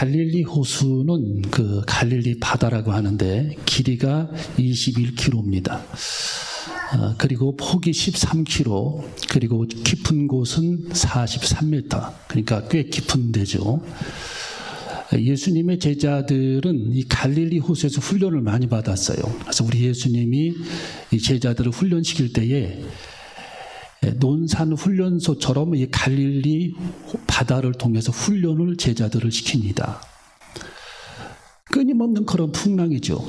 갈릴리 호수는 그 갈릴리 바다라고 하는데 길이가 21km입니다. 그리고 폭이 13km, 그리고 깊은 곳은 43m. 그러니까 꽤 깊은 데죠. 예수님의 제자들은 이 갈릴리 호수에서 훈련을 많이 받았어요. 그래서 우리 예수님이 이 제자들을 훈련시킬 때에 논산 훈련소처럼 이 갈릴리 바다를 통해서 훈련을 제자들을 시킵니다. 끊임없는 그런 풍랑이죠.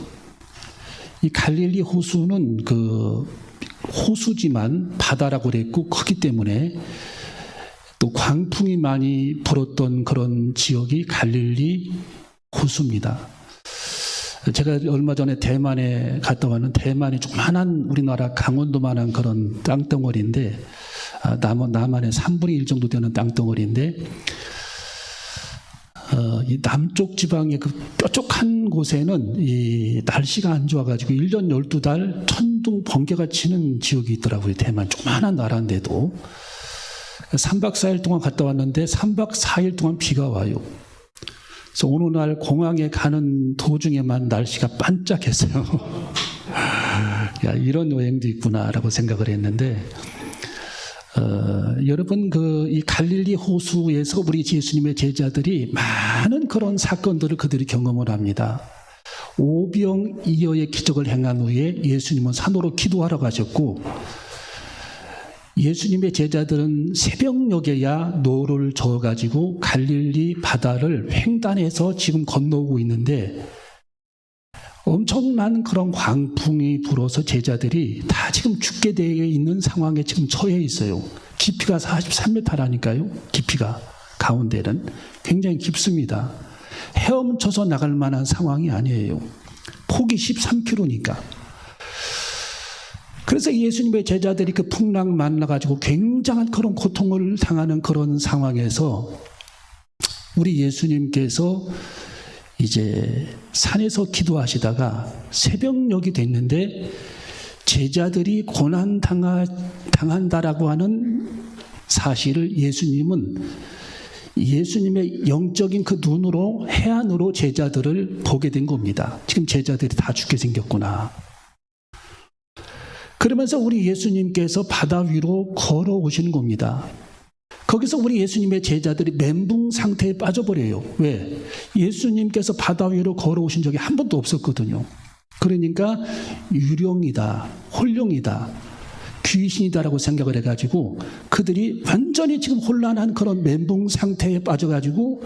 이 갈릴리 호수는 그 호수지만 바다라고 그랬고 크기 때문에 또 광풍이 많이 불었던 그런 지역이 갈릴리 호수입니다. 제가 얼마 전에 대만에 갔다 왔는데 대만이 조그만한 우리나라 강원도만한 그런 땅덩어리인데 남한의 3분의 1 정도 되는 땅덩어리인데 이 남쪽 지방의 그 뾰족한 곳에는 이 날씨가 안 좋아가지고 1년 12달 천둥 번개가 치는 지역이 있더라고요. 대만 조그만한 나라인데도 3박 4일 동안 갔다 왔는데 3박 4일 동안 비가 와요. 그래서 어느 날 공항에 가는 도중에만 날씨가 반짝했어요. 야, 이런 여행도 있구나라고 생각을 했는데 여러분 이 갈릴리 호수에서 우리 예수님의 제자들이 많은 그런 사건들을 그들이 경험을 합니다. 오병이어의 기적을 행한 후에 예수님은 산으로 기도하러 가셨고 예수님의 제자들은 새벽녘에야 노를 저어가지고 갈릴리 바다를 횡단해서 지금 건너오고 있는데 엄청난 그런 광풍이 불어서 제자들이 다 지금 죽게 되어 있는 상황에 지금 처해 있어요. 깊이가 43m라니까요. 깊이가 가운데는 굉장히 깊습니다. 헤엄쳐서 나갈 만한 상황이 아니에요. 폭이 13km니까. 그래서 예수님의 제자들이 그 풍랑 만나가지고 굉장한 그런 고통을 당하는 그런 상황에서 우리 예수님께서 이제 산에서 기도하시다가 새벽녘이 됐는데 제자들이 고난당한다라고 하는 사실을 예수님은 예수님의 영적인 그 눈으로 해안으로 제자들을 보게 된 겁니다. 지금 제자들이 다 죽게 생겼구나. 그러면서 우리 예수님께서 바다 위로 걸어오시는 겁니다. 거기서 우리 예수님의 제자들이 멘붕 상태에 빠져버려요. 왜? 예수님께서 바다 위로 걸어오신 적이 한 번도 없었거든요. 그러니까 유령이다, 홀령이다, 귀신이다라고 생각을 해가지고 그들이 완전히 지금 혼란한 그런 멘붕 상태에 빠져가지고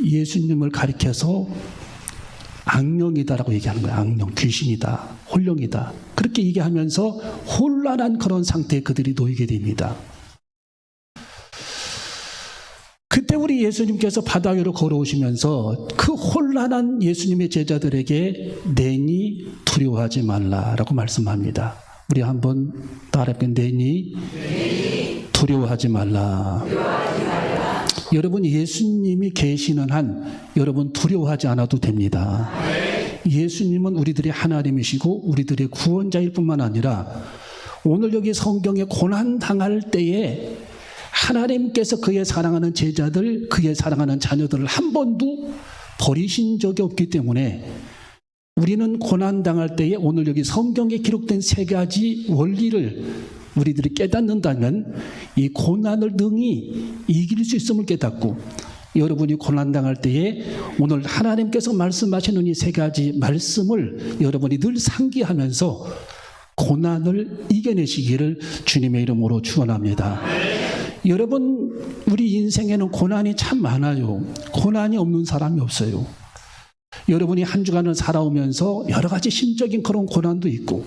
예수님을 가리켜서 악령이다라고 얘기하는 거예요. 악령, 귀신이다, 홀령이다. 그렇게 얘기하면서 혼란한 그런 상태에 그들이 놓이게 됩니다. 그때 우리 예수님께서 바다 위로 걸어오시면서 그 혼란한 예수님의 제자들에게 내니 두려워하지 말라라고 말씀합니다. 우리 한번 따라해볼게요. 내니 두려워하지 말라. 여러분 예수님이 계시는 한 여러분 두려워하지 않아도 됩니다. 예수님은 우리들의 하나님이시고 우리들의 구원자일 뿐만 아니라 오늘 여기 성경에 고난당할 때에 하나님께서 그의 사랑하는 제자들, 그의 사랑하는 자녀들을 한 번도 버리신 적이 없기 때문에 우리는 고난당할 때에 오늘 여기 성경에 기록된 3가지 원리를 우리들이 깨닫는다면 이 고난을 능히 이길 수 있음을 깨닫고 여러분이 고난당할 때에 오늘 하나님께서 말씀하시는 이 3가지 말씀을 여러분이 늘 상기하면서 고난을 이겨내시기를 주님의 이름으로 축원합니다. 여러분 우리 인생에는 고난이 참 많아요. 고난이 없는 사람이 없어요. 여러분이 한 주간을 살아오면서 여러 가지 심적인 그런 고난도 있고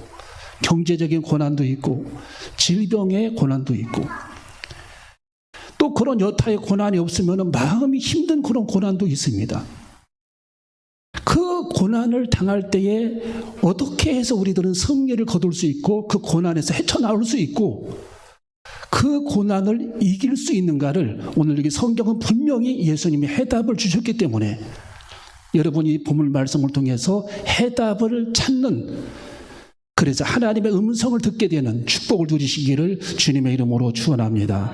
경제적인 고난도 있고 질병의 고난도 있고 또 그런 여타의 고난이 없으면 마음이 힘든 그런 고난도 있습니다. 그 고난을 당할 때에 어떻게 해서 우리들은 승리를 거둘 수 있고 그 고난에서 헤쳐나올 수 있고 그 고난을 이길 수 있는가를 오늘 여기 성경은 분명히 예수님이 해답을 주셨기 때문에 여러분이 본문 말씀을 통해서 해답을 찾는 그래서 하나님의 음성을 듣게 되는 축복을 누리시기를 주님의 이름으로 축원합니다.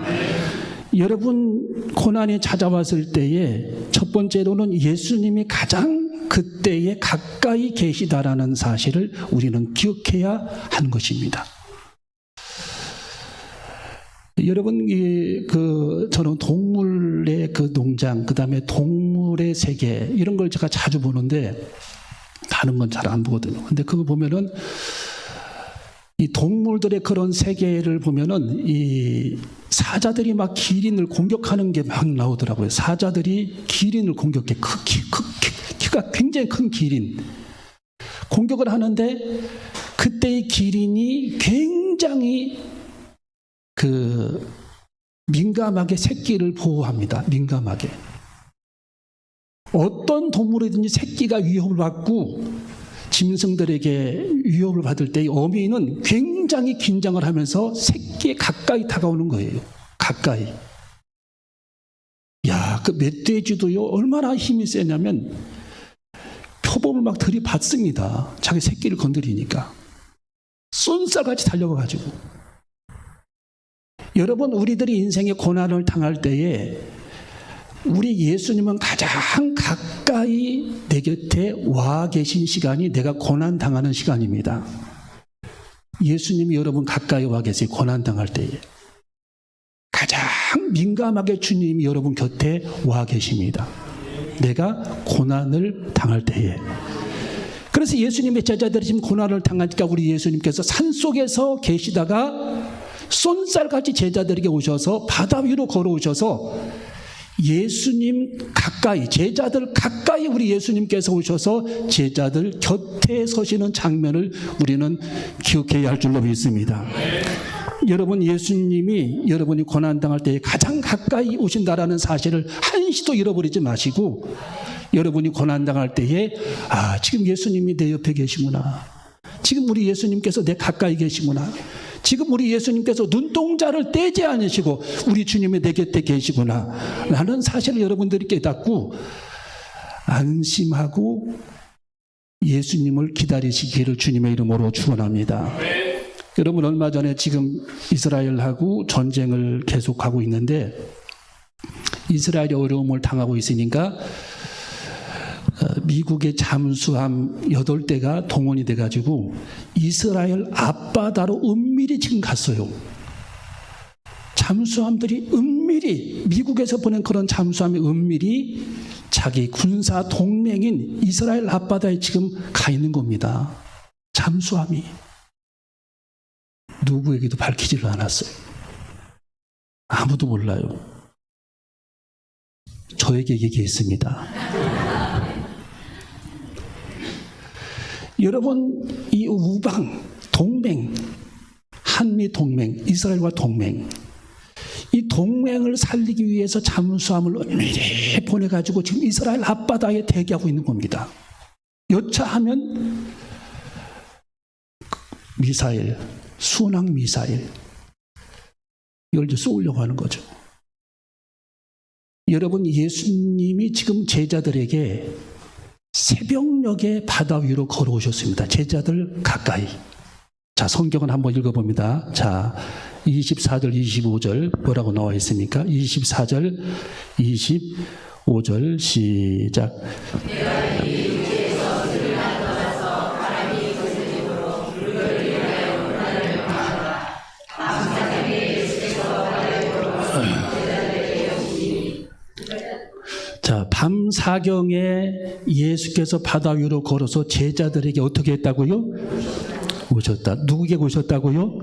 여러분 고난이 찾아왔을 때에 첫 번째로는 예수님이 가장 그때에 가까이 계시다라는 사실을 우리는 기억해야 하는 것입니다. 여러분, 저는 동물의 그 농장, 그 다음에 동물의 세계, 이런 걸 제가 자주 보는데, 다른 건 잘 안 보거든요. 근데 그거 보면은, 이 동물들의 그런 세계를 보면은, 이 사자들이 막 기린을 공격하는 게 막 나오더라고요. 사자들이 기린을 공격해. 키가 굉장히 큰 기린. 공격을 하는데, 그때의 기린이 굉장히 민감하게 새끼를 보호합니다. 민감하게. 어떤 동물이든지 새끼가 위협을 받고 짐승들에게 위협을 받을 때 어미는 굉장히 긴장을 하면서 새끼에 가까이 다가오는 거예요. 가까이. 야, 그 멧돼지도요, 얼마나 힘이 세냐면 표범을 막 들이받습니다. 자기 새끼를 건드리니까. 쏜살같이 달려가가지고. 여러분, 우리들이 인생의 고난을 당할 때에 우리 예수님은 가장 가까이 내 곁에 와 계신 시간이 내가 고난 당하는 시간입니다. 예수님이 여러분 가까이 와 계세요. 고난 당할 때에. 가장 민감하게 주님이 여러분 곁에 와 계십니다. 내가 고난을 당할 때에. 그래서 예수님의 제자들이 지금 고난을 당하니까 우리 예수님께서 산속에서 계시다가 쏜살같이 제자들에게 오셔서 바다 위로 걸어오셔서 예수님 가까이, 제자들 가까이 우리 예수님께서 오셔서 제자들 곁에 서시는 장면을 우리는 기억해야 할 줄로 믿습니다. 여러분, 예수님이 여러분이 고난당할 때 가장 가까이 오신다라는 사실을 한시도 잃어버리지 마시고, 여러분이 고난당할 때에 지금 예수님이 내 옆에 계시구나, 지금 우리 예수님께서 내 가까이 계시구나, 지금 우리 예수님께서 눈동자를 떼지 않으시고 우리 주님이 내 곁에 계시구나 라는 사실을 여러분들이 깨닫고 안심하고 예수님을 기다리시기를 주님의 이름으로 축원합니다. 여러분, 얼마 전에 지금 이스라엘하고 전쟁을 계속하고 있는데 이스라엘이 어려움을 당하고 있으니까 미국의 잠수함 8대가 동원이 돼가지고 이스라엘 앞바다로 은밀히 지금 갔어요. 잠수함들이 은밀히, 미국에서 보낸 그런 잠수함이 은밀히 자기 군사 동맹인 이스라엘 앞바다에 지금 가 있는 겁니다. 잠수함이. 누구에게도 밝히지를 않았어요. 아무도 몰라요. 저에게 얘기했습니다. 여러분, 이 우방, 동맹, 한미 동맹, 이스라엘과 동맹, 이 동맹을 살리기 위해서 잠수함을 은밀히 보내가지고 지금 이스라엘 앞바다에 대기하고 있는 겁니다. 여차하면 미사일, 순항 미사일, 이걸 이제 쏘려고 하는 거죠. 여러분, 예수님이 지금 제자들에게 새벽녘에 바다 위로 걸어오셨습니다. 제자들 가까이. 자, 성경은 한번 읽어봅니다. 자, 24절, 25절 뭐라고 나와 있습니까? 24절, 25절 시작. 자, 밤사경에 예수께서 바다 위로 걸어서 제자들에게 어떻게 했다고요? 오셨다. 누구에게 오셨다고요?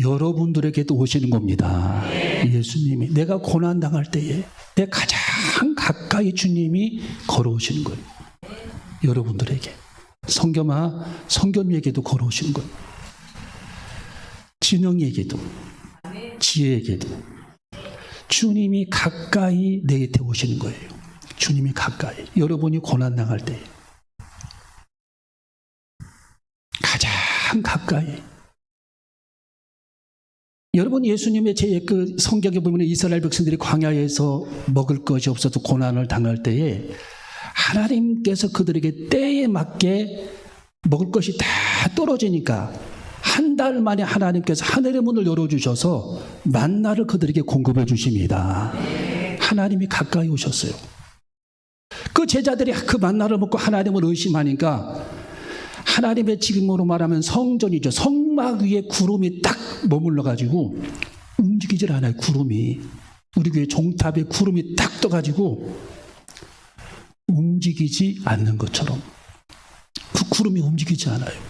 여러분들에게도 오시는 겁니다. 예수님이. 내가 고난당할 때에 내 가장 가까이 주님이 걸어오시는 거예요. 여러분들에게. 성겸이에게도 걸어오시는 거예요. 진영이에게도, 지혜에게도. 주님이 가까이 내 곁에 오시는 거예요. 주님이 가까이. 여러분이 고난당할 때 가장 가까이. 여러분, 예수님의 그 성경에 보면 이스라엘 백성들이 광야에서 먹을 것이 없어서 고난을 당할 때에 하나님께서 그들에게 때에 맞게 먹을 것이 다 떨어지니까 한 달 만에 하나님께서 하늘의 문을 열어주셔서 만나를 그들에게 공급해 주십니다. 하나님이 가까이 오셨어요. 그 제자들이 그 만나를 먹고 하나님을 의심하니까 하나님의 지금으로 말하면 성전이죠. 성막 위에 구름이 딱 머물러가지고 움직이질 않아요. 구름이. 우리 교회 종탑에 구름이 딱 떠가지고 움직이지 않는 것처럼 그 구름이 움직이지 않아요.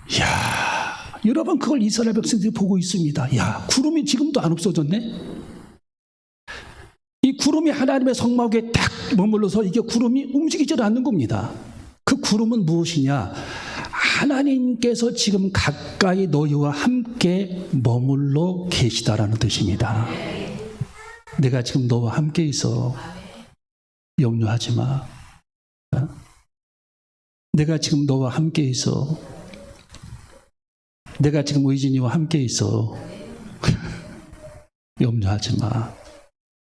이야, 여러분 그걸 이스라엘 백성들이 보고 있습니다. 야, 구름이 지금도 안 없어졌네? 이 구름이 하나님의 성막 위에 딱 머물러서 이게 구름이 움직이질 않는 겁니다. 그 구름은 무엇이냐? 하나님께서 지금 가까이 너희와 함께 머물러 계시다라는 뜻입니다. 내가 지금 너와 함께 있어. 염려하지 마. 내가 지금 너와 함께 있어. 내가 지금 의진이와 함께 있어. 염려하지 마.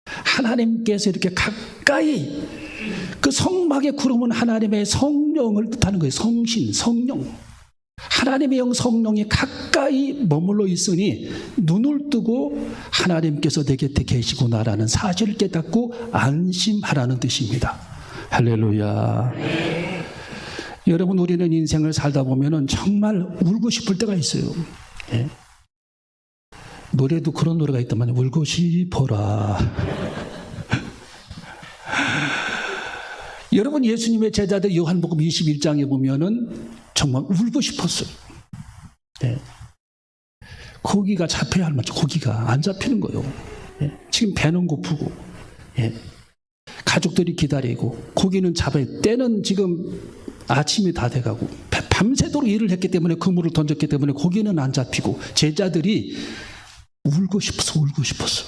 하나님께서 이렇게 가까이, 그 성막의 구름은 하나님의 성령을 뜻하는 거예요. 성신, 성령. 하나님의 영 성령이 가까이 머물러 있으니 눈을 뜨고 하나님께서 내 곁에 계시구나라는 사실을 깨닫고 안심하라는 뜻입니다. 할렐루야. 여러분, 우리는 인생을 살다 보면은 정말 울고 싶을 때가 있어요. 예. 노래도 그런 노래가 있더만, 울고 싶어라. 여러분, 예수님의 제자들 요한복음 21장에 보면은 정말 울고 싶었어요. 예. 고기가 잡혀야 할 만큼 고기가 안 잡히는 거예요. 예. 지금 배는 고프고, 예. 가족들이 기다리고, 고기는 잡아야, 때는 지금 아침이 다 돼가고, 밤새도록 일을 했기 때문에, 그물을 던졌기 때문에 고기는 안 잡히고, 제자들이 울고 싶었어.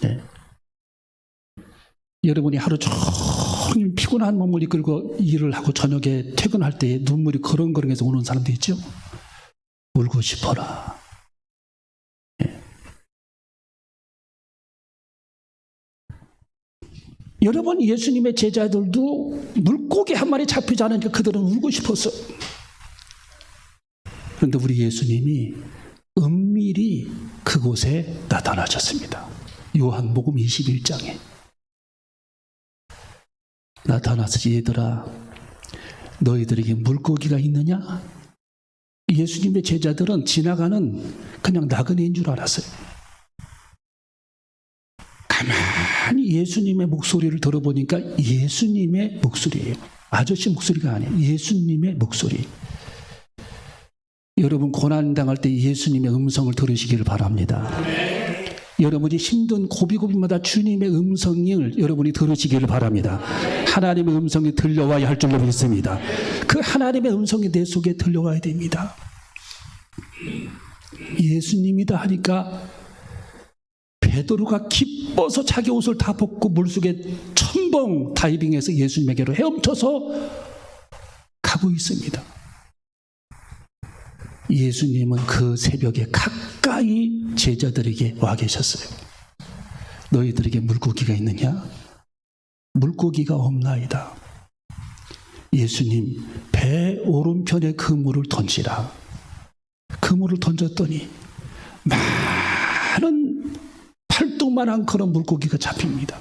네. 여러분이 하루 종일 피곤한 몸을 이끌고 일을 하고 저녁에 퇴근할 때 눈물이 그렁그렁해서 우는 사람도 있죠. 울고 싶어라. 네. 여러분, 예수님의 제자들도 물고기 한 마리 잡히지 않으니까 그들은 울고 싶었어. 그런데 우리 예수님이 은밀히 그곳에 나타나셨습니다. 요한복음 21장에 나타나서, 얘들아, 너희들에게 물고기가 있느냐? 예수님의 제자들은 지나가는 그냥 나그네인 줄 알았어요. 가만히 예수님의 목소리를 들어보니까 예수님의 목소리예요. 아저씨 목소리가 아니에요. 예수님의 목소리. 여러분, 고난당할 때 예수님의 음성을 들으시기를 바랍니다. 여러분이 힘든 고비고비마다 주님의 음성을 여러분이 들으시기를 바랍니다. 하나님의 음성이 들려와야 할 줄로 믿습니다. 그 하나님의 음성이 내 속에 들려와야 됩니다. 예수님이다 하니까 베드로가 기뻐서 자기 옷을 다 벗고 물속에 첨벙 다이빙해서 예수님에게로 헤엄쳐서 가고 있습니다. 예수님은 그 새벽에 가까이 제자들에게 와 계셨어요. 너희들에게 물고기가 있느냐? 물고기가 없나이다. 예수님, 배 오른편에 그물을 던지라. 그물을 던졌더니 많은 팔뚝만한 그런 물고기가 잡힙니다.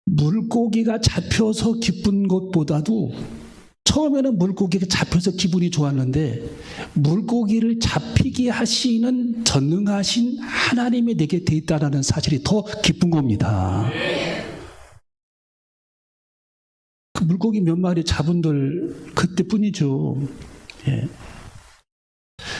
물고기가 잡혀서 기쁜 것보다도, 처음에는 물고기가 잡혀서 기분이 좋았는데, 물고기를 잡히게 하시는 전능하신 하나님이 내 곁에 있다는 사실이 더 기쁜 겁니다. 그 물고기 몇 마리 잡은들 그때뿐이죠. 예.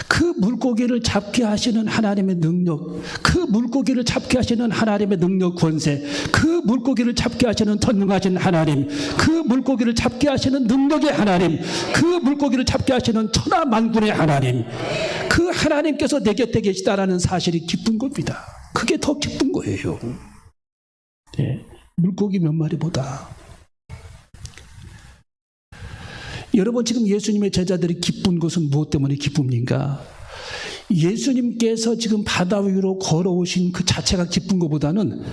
그 물고기를 잡게 하시는 하나님의 능력, 그 물고기를 잡게 하시는 하나님의 능력 권세, 그 물고기를 잡게 하시는 전능하신 하나님, 그 물고기를 잡게 하시는 능력의 하나님, 그 물고기를 잡게 하시는 천하 만군의 하나님, 그 하나님께서 내 곁에 계시다라는 사실이 기쁜 겁니다. 그게 더 기쁜 거예요. 예. 물고기 몇 마리보다. 여러분, 지금 예수님의 제자들이 기쁜 것은 무엇 때문에 기쁩니까? 예수님께서 지금 바다 위로 걸어오신 그 자체가 기쁜 것보다는,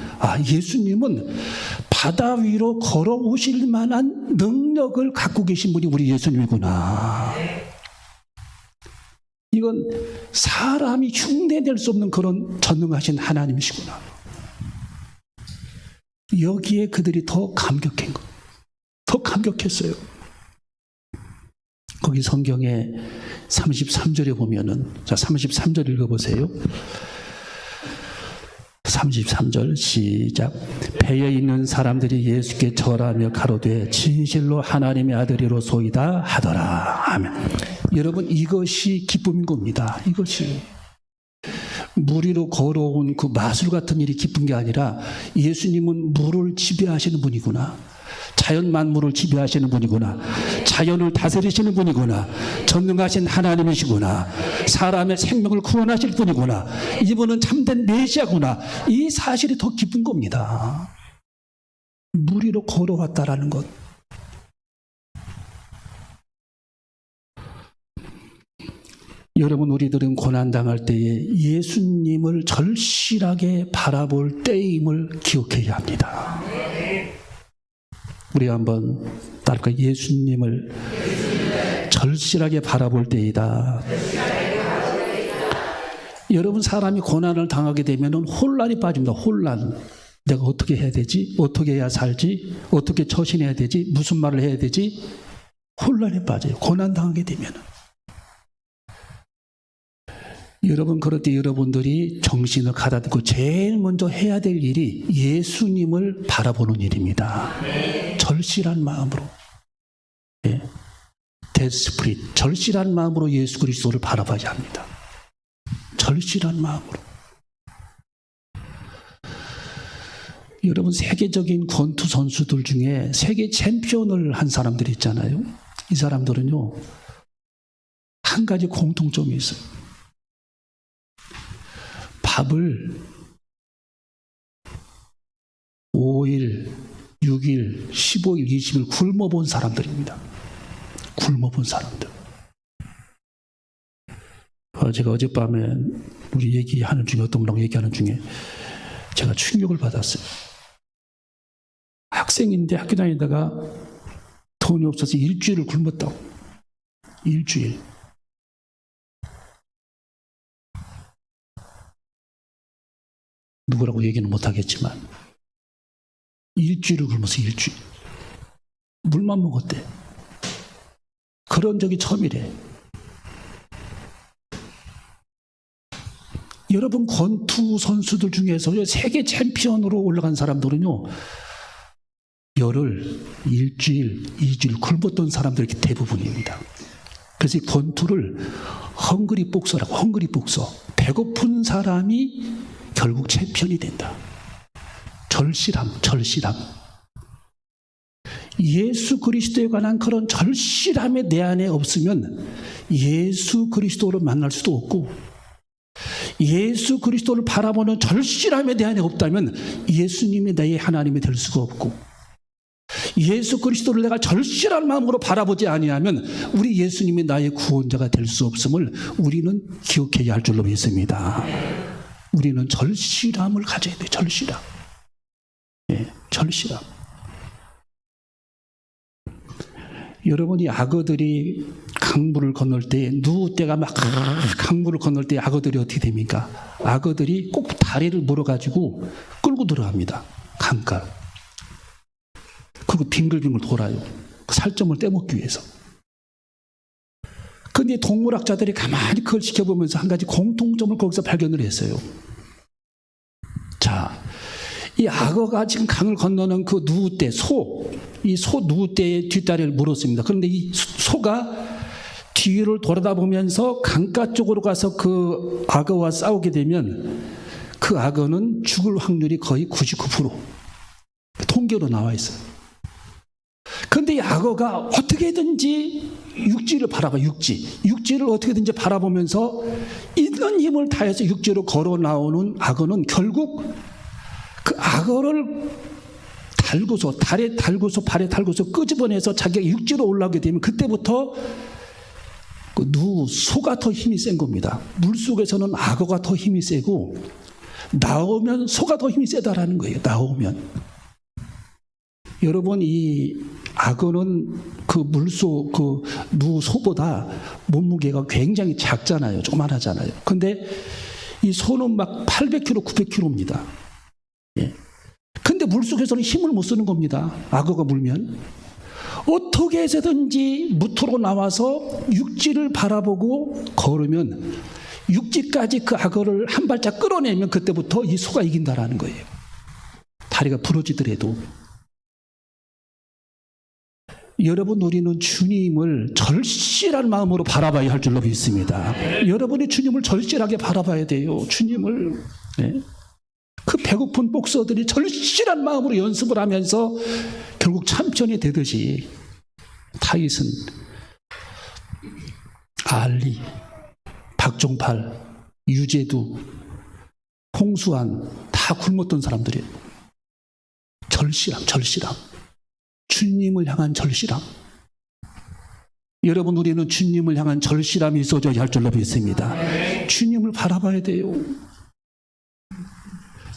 예수님은 바다 위로 걸어오실 만한 능력을 갖고 계신 분이 우리 예수님이구나. 이건 사람이 흉내낼 수 없는 그런 전능하신 하나님이시구나. 여기에 그들이 더 감격한 거, 더 감격했어요. 거기 성경에 33절에 보면은, 자, 33절 읽어보세요. 33절 시작. 배에 있는 사람들이 예수께 절하며 가로되 진실로 하나님의 아들이로소이다 하더라. 아멘. 여러분, 이것이 기쁨인 겁니다. 이것이 물 위로 걸어온 그 마술 같은 일이 기쁜 게 아니라 예수님은 물을 지배하시는 분이구나. 자연 만물을 지배하시는 분이구나. 자연을 다스리시는 분이구나. 전능하신 하나님이시구나. 사람의 생명을 구원하실 분이구나. 이분은 참된 메시아구나. 이 사실이 더 기쁜 겁니다. 물 위로 걸어왔다라는 것. 여러분, 우리들은 고난당할 때에 예수님을 절실하게 바라볼 때임을 기억해야 합니다. 우리 한번 따라할까? 예수님을 절실하게 바라볼 때이다. 여러분, 사람이 고난을 당하게 되면 혼란이 빠집니다. 혼란. 내가 어떻게 해야 되지? 어떻게 해야 살지? 어떻게 처신해야 되지? 무슨 말을 해야 되지? 혼란에 빠져요. 고난 당하게 되면. 여러분, 그럴 때 여러분들이 정신을 가다듬고 제일 먼저 해야 될 일이 예수님을 바라보는 일입니다. 절실한 마음으로. 예. 데스프릿, 절실한 마음으로 예수 그리스도를 바라봐야 합니다. 절실한 마음으로. 여러분, 세계적인 권투 선수들 중에 세계 챔피언을 한 사람들이 있잖아요. 이 사람들은요, 한 가지 공통점이 있어요. 밥을 5일, 6일, 15일, 20일 굶어본 사람들입니다. 굶어본 사람들. 제가 어젯밤에 우리 얘기하는 중에, 어떤 분하고 얘기하는 중에 제가 충격을 받았어요. 학생인데 학교 다니다가 돈이 없어서 일주일을 굶었다고. 일주일. 누구라고 얘기는 못하겠지만 일주일을 굶어서 일주일. 물만 먹었대. 그런 적이 처음이래. 여러분, 권투 선수들 중에서 세계 챔피언으로 올라간 사람들은요, 열흘, 일주일, 2주일 굶었던 사람들이 대부분입니다. 그래서 이 권투를 헝그리 복서라고, 헝그리 복서. 배고픈 사람이 결국 챔피언이 된다. 절실함, 절실함. 예수 그리스도에 관한 그런 절실함이 내 안에 없으면 예수 그리스도를 만날 수도 없고, 예수 그리스도를 바라보는 절실함이 내 안에 없다면 예수님이 나의 하나님이 될 수가 없고, 예수 그리스도를 내가 절실한 마음으로 바라보지 아니하면 우리 예수님이 나의 구원자가 될 수 없음을 우리는 기억해야 할 줄로 믿습니다. 우리는 절실함을 가져야 돼요. 절실함. 예, 절실함. 여러분이 악어들이 강물을 건널 때, 누때가 막 강물을 건널 때 악어들이 어떻게 됩니까? 악어들이 꼭 다리를 물어가지고 끌고 들어갑니다. 강가를. 그리고 빙글빙글 돌아요. 살점을 떼먹기 위해서. 그런데 동물학자들이 가만히 그걸 지켜보면서 한 가지 공통점을 거기서 발견을 했어요. 자, 이 악어가 지금 강을 건너는 그 누우떼, 이 소 누우떼의 뒷다리를 물었습니다. 그런데 이 소가 뒤를 돌아다보면서 강가 쪽으로 가서 그 악어와 싸우게 되면 그 악어는 죽을 확률이 거의 99% 통계로 나와 있어요. 그런데 이 악어가 어떻게든지 육지를 바라봐. 육지를 어떻게든지 바라보면서 있는 힘을 다해서 육지로 걸어 나오는 악어는 결국 그 악어를 달고서, 발에 달고서 끄집어내서 자기가 육지로 올라오게 되면 그때부터 그 소가 더 힘이 센 겁니다. 물속에서는 악어가 더 힘이 세고 나오면 소가 더 힘이 세다라는 거예요. 나오면. 여러분, 이 악어는 그 물소, 그 누소보다 몸무게가 굉장히 작잖아요. 조그만하잖아요. 근데 이 소는 막 800kg, 900kg입니다. 예. 근데 물속에서는 힘을 못 쓰는 겁니다. 악어가 물면. 어떻게 해서든지 무토로 나와서 육지를 바라보고 걸으면 육지까지 그 악어를 한 발짝 끌어내면 그때부터 이 소가 이긴다라는 거예요. 다리가 부러지더라도. 여러분, 우리는 주님을 절실한 마음으로 바라봐야 할 줄로 믿습니다. 여러분이 주님을 절실하게 바라봐야 돼요. 주님을. 네. 그 배고픈 복서들이 절실한 마음으로 연습을 하면서 결국 참전이 되듯이 타깃은 알리, 박종팔, 유재두, 홍수환 다 굶었던 사람들이에요. 절실함. 주님을 향한 절실함. 여러분, 우리는 주님을 향한 절실함이 있어져야 할 줄로 믿습니다. 주님을 바라봐야 돼요.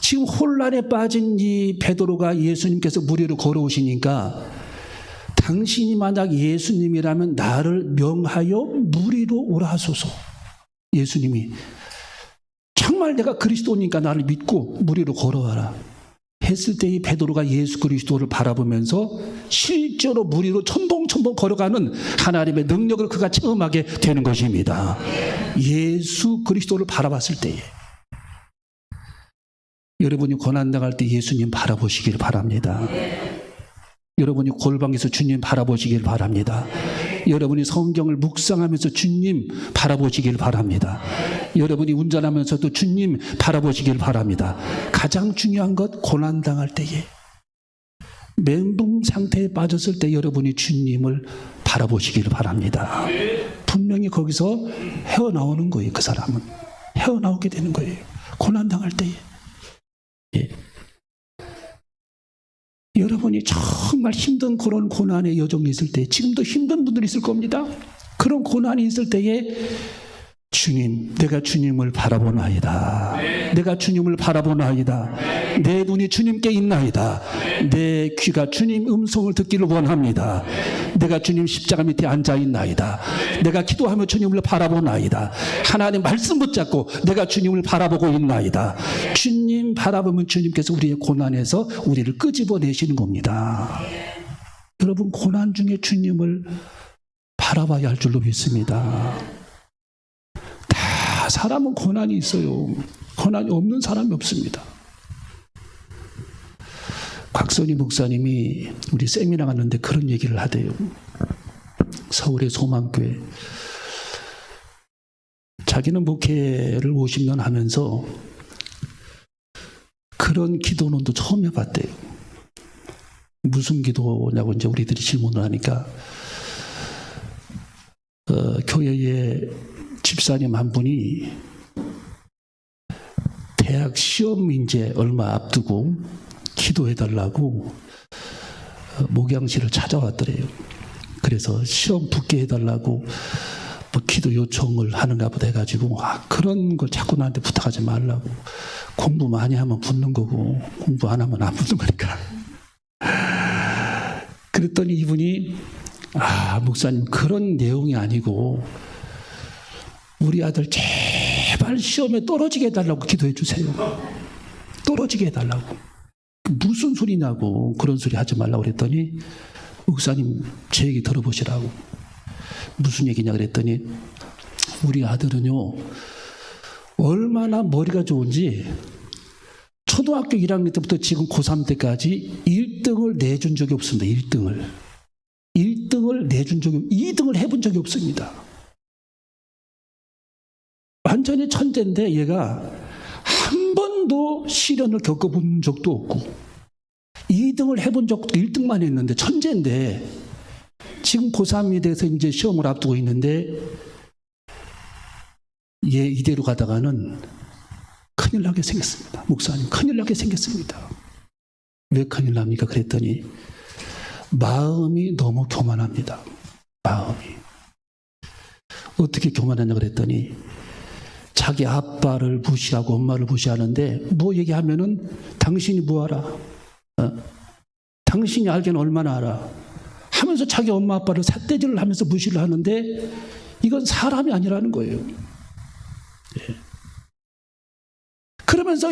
지금 혼란에 빠진 이 베드로가 예수님께서 물 위로 걸어오시니까 당신이 만약 예수님이라면 나를 명하여 물 위로 오라 하소서. 예수님이 정말 내가 그리스도니까 나를 믿고 물 위로 걸어와라 했을 때 이 베드로가 예수 그리스도를 바라보면서 실제로 물 위로 첨벙첨벙 걸어가는 하나님의 능력을 그가 체험하게 되는 것입니다. 예수 그리스도를 바라봤을 때에. 여러분이 고난당할 때 예수님 바라보시길 바랍니다. 여러분이 골방에서 주님 바라보시길 바랍니다. 여러분이 성경을 묵상하면서 주님 바라보시길 바랍니다. 여러분이 운전하면서도 주님 바라보시길 바랍니다. 가장 중요한 것, 고난당할 때에 멘붕 상태에 빠졌을 때 여러분이 주님을 바라보시길 바랍니다. 분명히 거기서 헤어나오는 거예요. 그 사람은 헤어나오게 되는 거예요. 고난당할 때에. 예. 여러분이 정말 힘든 그런 고난의 여정이 있을 때, 지금도 힘든 분들이 있을 겁니다. 그런 고난이 있을 때에 주님, 내가 주님을 바라보나이다. 내가 주님을 바라보나이다. 내 눈이 주님께 있나이다. 내 귀가 주님 음성을 듣기를 원합니다. 내가 주님 십자가 밑에 앉아있나이다. 내가 기도하며 주님을 바라보나이다. 하나님 말씀 붙잡고 내가 주님을 바라보고 있나이다. 주님 바라보면 주님께서 우리의 고난에서 우리를 끄집어내시는 겁니다. 여러분, 고난 중에 주님을 바라봐야 할 줄로 믿습니다. 사람은 고난이 있어요. 고난이 없는 사람이 없습니다. 곽선희 목사님이 우리 세미나 갔는데 그런 얘기를 하대요. 서울의 소망교회. 자기는 목회를 50년 하면서 그런 기도는 또 처음 해봤대요. 무슨 기도냐고 이제 우리들이 질문을 하니까 교회에 집사님 한 분이 대학 시험 이제 얼마 앞두고 기도해달라고 목양실을 찾아왔더래요. 그래서 시험 붙게 해달라고 뭐 기도 요청을 하는가 보다 해가지고 그런 걸 자꾸 나한테 부탁하지 말라고. 공부 많이 하면 붙는 거고 공부 안 하면 안 붙는 거니까. 그랬더니 이분이 목사님, 그런 내용이 아니고 우리 아들 제발 시험에 떨어지게 해달라고 기도해 주세요. 떨어지게 해달라고. 무슨 소리냐고 그런 소리 하지 말라고 그랬더니 목사님 제 얘기 들어보시라고. 무슨 얘기냐 그랬더니 우리 아들은요 얼마나 머리가 좋은지 초등학교 1학년 때부터 지금 고3 때까지 1등을 내준 적이 없습니다. 1등을 내준 적이 2등을 해본 적이 없습니다. 완전히 천재인데 얘가 한 번도 시련을 겪어본 적도 없고 2등을 해본 적도 1등만 했는데 천재인데 지금 고3이 돼서 이제 시험을 앞두고 있는데 얘 이대로 가다가는 큰일 나게 생겼습니다. 목사님, 큰일 나게 생겼습니다. 왜 큰일 납니까? 그랬더니 마음이 너무 교만합니다. 마음이. 어떻게 교만하냐 그랬더니 자기 아빠를 무시하고 엄마를 무시하는데 뭐 얘기하면은 당신이 뭐하라? 당신이 알기는 얼마나 알아. 하면서 자기 엄마 아빠를 삿대질을 하면서 무시를 하는데 이건 사람이 아니라는 거예요. 예. 그러면서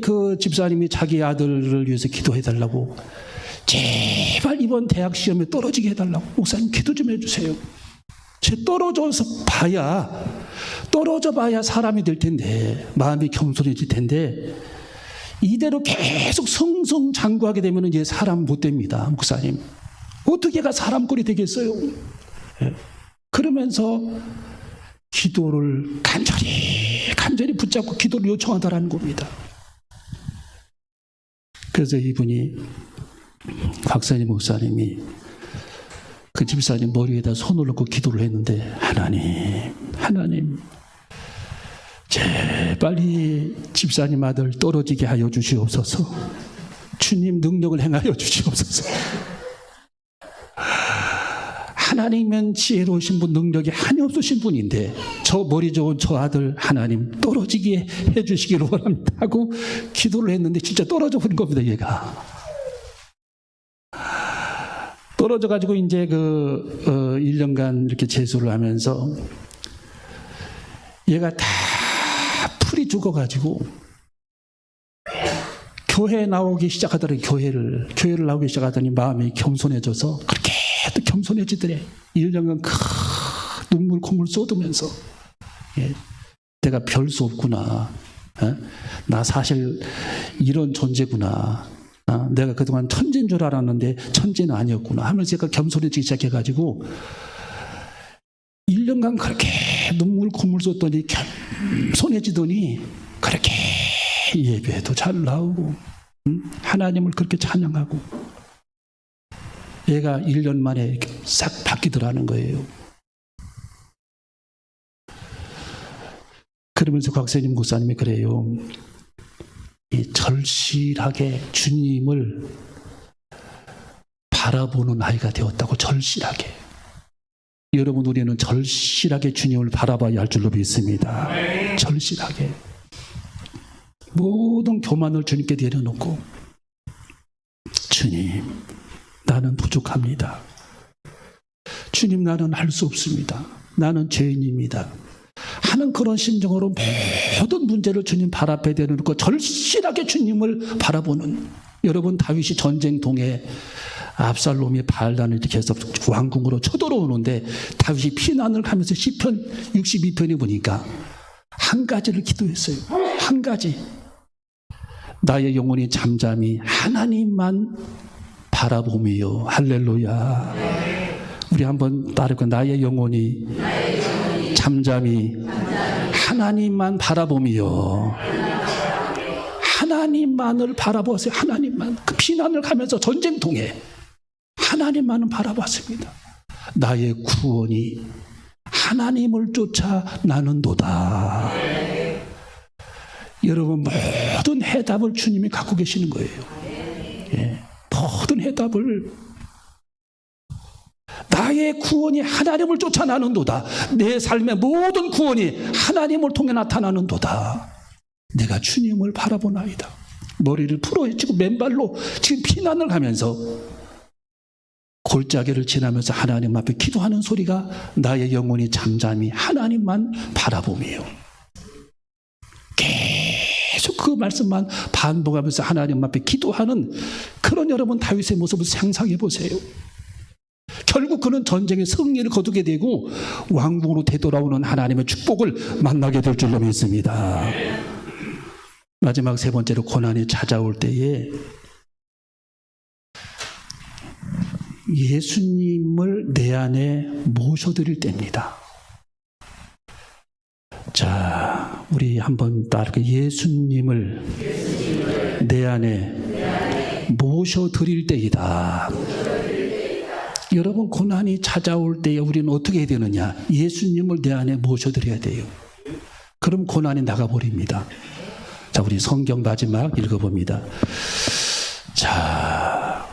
그 집사님이 자기 아들을 위해서 기도해달라고, 제발 이번 대학 시험에 떨어지게 해달라고, 목사님 기도 좀 해주세요. 쟤 떨어져 봐야 사람이 될 텐데, 마음이 겸손해질 텐데, 이대로 계속 성성장구하게 되면 이제 사람 못 됩니다. 목사님 어떻게 가 사람 꼴이 되겠어요? 예. 그러면서 기도를 간절히 붙잡고 기도를 요청하다라는 겁니다. 그래서 이분이, 박사님 목사님이 그 집사님 머리에다 손을 놓고 기도를 했는데, 하나님 제발 이 집사님 아들 떨어지게 하여 주시옵소서. 주님 능력을 행하여 주시옵소서. 하나님은 지혜로우신 분, 능력이 한이 없으신 분인데 저 머리 좋은 저 아들 하나님 떨어지게 해주시기를 원합니다 하고 기도를 했는데 진짜 떨어져 버린 겁니다. 얘가 떨어져 가지고 이제 1년간 이렇게 재수를 하면서 얘가 다 풀이 죽어 가지고 교회 나오기 시작하더니 교회를 나오기 시작하더니 마음이 겸손해져서 그렇게 또 겸손해지더래. 1년간 눈물 콧물 쏟으면서, 예, 내가 별 수 없구나. 나 사실 이런 존재구나. 내가 그동안 천재인 줄 알았는데 천재는 아니었구나 하면서 제가 겸손해지기 시작해가지고 1년간 그렇게 눈물 콧물 쏟더니 겸손해지더니 그렇게 예배도 잘 나오고 하나님을 그렇게 찬양하고 얘가 1년 만에 이렇게 싹 바뀌더라는 거예요. 그러면서 곽세님 목사님이 그래요. 이 절실하게 주님을 바라보는 아이가 되었다고. 절실하게. 여러분, 우리는 절실하게 주님을 바라봐야 할 줄로 믿습니다. 절실하게. 모든 교만을 주님께 내려놓고, 주님, 나는 부족합니다. 주님, 나는 할 수 없습니다. 나는 죄인입니다. 하는 그런 심정으로 모든 문제를 주님 발 앞에 내려놓고 절실하게 주님을 바라보는, 여러분, 다윗이 전쟁통에 압살롬이 반란을 일으켜서 왕궁으로 쳐들어오는데 다윗이 피난을 하면서 시편 62편에 보니까 한 가지를 기도했어요. 한 가지. 나의 영혼이 잠잠히 하나님만 바라보며. 할렐루야. 우리 한번 따르고, 나의 영혼이 잠잠히 하나님만 바라보며. 하나님만을 바라보세요. 하나님만. 그 피난을 가면서 전쟁통에 하나님만은 바라봤습니다. 나의 구원이 하나님을 쫓아 나는도다. 여러분, 모든 해답을 주님이 갖고 계시는 거예요. 예, 모든 해답을. 나의 구원이 하나님을 쫓아 나는도다. 내 삶의 모든 구원이 하나님을 통해 나타나는도다. 내가 주님을 바라보나이다. 머리를 풀어헤치고 맨발로 지금 피난을 가면서 골짜기를 지나면서 하나님 앞에 기도하는 소리가, 나의 영혼이 잠잠히 하나님만 바라보며. 계속 그 말씀만 반복하면서 하나님 앞에 기도하는 그런 여러분 다윗의 모습을 상상해 보세요. 결국 그는 전쟁의 승리를 거두게 되고 왕궁으로 되돌아오는 하나님의 축복을 만나게 될 줄로 믿습니다. 마지막 세 번째로, 고난이 찾아올 때에 예수님을 내 안에 모셔드릴 때입니다. 자, 우리 한번 따르게, 예수님을 내 안에 모셔드릴 때이다. 여러분, 고난이 찾아올 때에 우리는 어떻게 해야 되느냐? 예수님을 내 안에 모셔드려야 돼요. 그럼 고난이 나가버립니다. 자, 우리 성경 마지막 읽어봅니다. 자,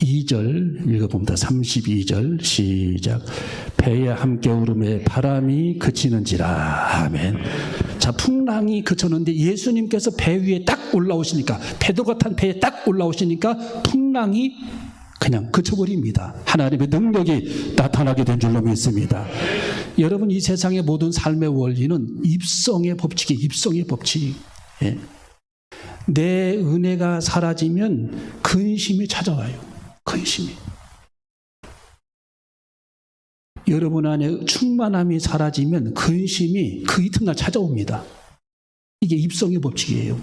32절 읽어봅니다. 32절 시작. 배에 함께 오름에 바람이 그치는지라. 아멘. 자, 풍랑이 그쳤는데 예수님께서 배 위에 딱 올라오시니까, 베드로가 탄 배에 딱 올라오시니까 풍랑이 그냥 그쳐버립니다. 하나님의 능력이 나타나게 된 줄로 믿습니다. 여러분, 이 세상의 모든 삶의 원리는 입성의 법칙이에요. 입성의 법칙. 예. 내 은혜가 사라지면 근심이 찾아와요. 근심이. 여러분 안에 충만함이 사라지면 근심이 그 이튿날 찾아옵니다. 이게 입성의 법칙이에요.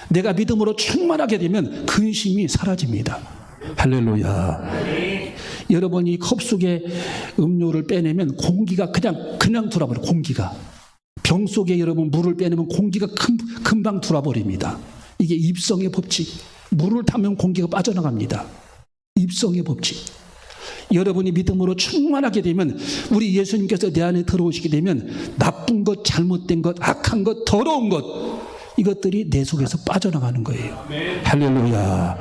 내가 믿음으로 충만하게 되면 근심이 사라집니다. 할렐루야. 여러분이 컵 속에 음료를 빼내면 공기가 그냥 돌아버려요. 공기가. 병 속에 여러분 물을 빼내면 공기가 금방 돌아버립니다. 이게 입성의 법칙. 물을 타면 공기가 빠져나갑니다. 입성의 법칙. 여러분이 믿음으로 충만하게 되면, 우리 예수님께서 내 안에 들어오시게 되면 나쁜 것, 잘못된 것, 악한 것, 더러운 것, 이것들이 내 속에서 빠져나가는 거예요. 할렐루야.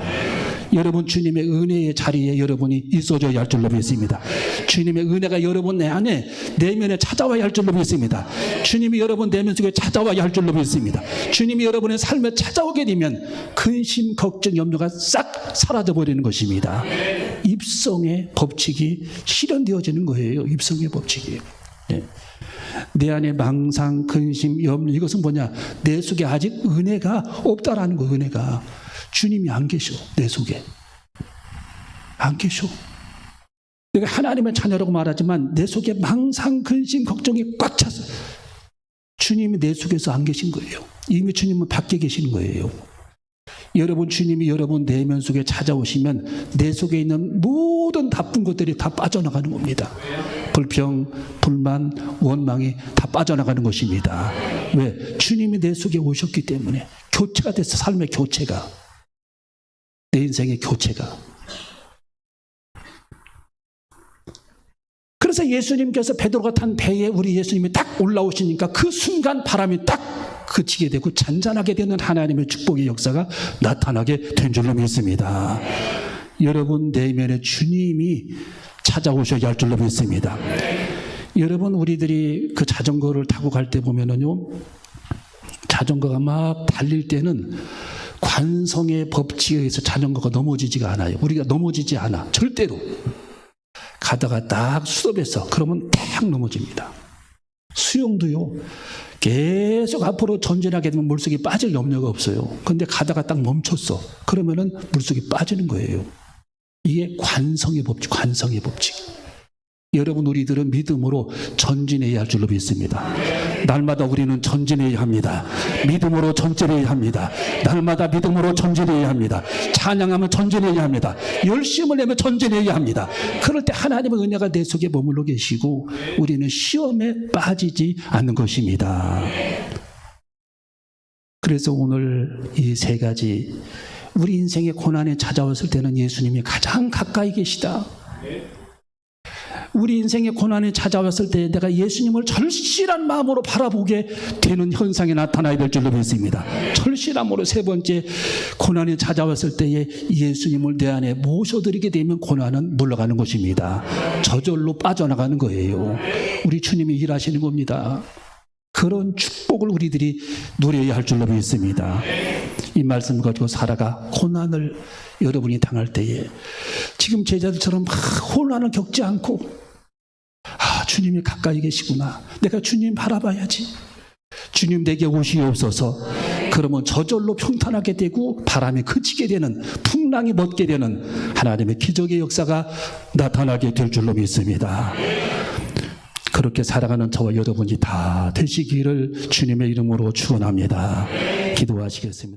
여러분, 주님의 은혜의 자리에 여러분이 있어줘야 할 줄로 믿습니다. 주님의 은혜가 여러분 내 안에 내면에 찾아와야 할 줄로 믿습니다. 주님이 여러분 내면 속에 찾아와야 할 줄로 믿습니다. 주님이 여러분의 삶에 찾아오게 되면 근심, 걱정, 염려가 싹 사라져버리는 것입니다. 입성의 법칙이 실현되어지는 거예요. 입성의 법칙이. 네. 내 안에 망상, 근심, 염려, 이것은 뭐냐? 내 속에 아직 은혜가 없다라는 거예요. 은혜가. 주님이 안 계셔. 내 속에 안 계셔. 내가 하나님의 자녀라고 말하지만 내 속에 망상, 근심, 걱정이 꽉 차서 주님이 내 속에서 안 계신 거예요. 이미 주님은 밖에 계시는 거예요. 여러분, 주님이 여러분 내면 속에 찾아오시면 내 속에 있는 모든 나쁜 것들이 다 빠져나가는 겁니다. 불평, 불만, 원망이 다 빠져나가는 것입니다. 왜? 주님이 내 속에 오셨기 때문에. 교체가 됐어. 삶의 교체가. 내 인생의 교체가. 그래서 예수님께서 베드로가 탄 배에 우리 예수님이 딱 올라오시니까 그 순간 바람이 딱 그치게 되고 잔잔하게 되는 하나님의 축복의 역사가 나타나게 된 줄로 믿습니다. 여러분 내면에 주님이 찾아오셔야 할 줄로 믿습니다. 여러분, 우리들이 그 자전거를 타고 갈 때 보면은요, 자전거가 막 달릴 때는 관성의 법칙에 의해서 자전거가 넘어지지가 않아요. 우리가 넘어지지 않아. 절대로. 가다가 딱 수업에서 그러면 딱 넘어집니다. 수영도요, 계속 앞으로 전진하게 되면 물속에 빠질 염려가 없어요. 그런데 가다가 딱 멈췄어. 그러면은 물속에 빠지는 거예요. 이게 관성의 법칙, 관성의 법칙. 여러분, 우리들은 믿음으로 전진해야 할 줄로 믿습니다. 날마다 우리는 전진해야 합니다. 믿음으로 전진해야 합니다. 날마다 믿음으로 전진해야 합니다. 찬양하면 전진해야 합니다. 열심을 내면 전진해야 합니다. 그럴 때 하나님의 은혜가 내 속에 머물러 계시고 우리는 시험에 빠지지 않는 것입니다. 그래서 오늘 이 세 가지, 우리 인생의 고난이 찾아왔을 때는 예수님이 가장 가까이 계시다. 우리 인생의 고난이 찾아왔을 때 내가 예수님을 절실한 마음으로 바라보게 되는 현상이 나타나야 될 줄로 믿습니다. 절실함으로 세 번째, 고난이 찾아왔을 때에 예수님을 내 안에 모셔드리게 되면 고난은 물러가는 것입니다. 저절로 빠져나가는 거예요. 우리 주님이 일하시는 겁니다. 그런 축복을 우리들이 누려야 할 줄로 믿습니다. 이 말씀을 가지고 살아가 고난을 여러분이 당할 때에 지금 제자들처럼 막 혼란을 겪지 않고, 주님이 가까이 계시구나, 내가 주님 바라봐야지, 주님 내게 오시옵소서, 그러면 저절로 평탄하게 되고 바람이 그치게 되는, 풍랑이 멎게 되는 하나님의 기적의 역사가 나타나게 될 줄로 믿습니다. 그렇게 살아가는 저와 여러분이 다 되시기를 주님의 이름으로 축원합니다. 기도하시겠습니다.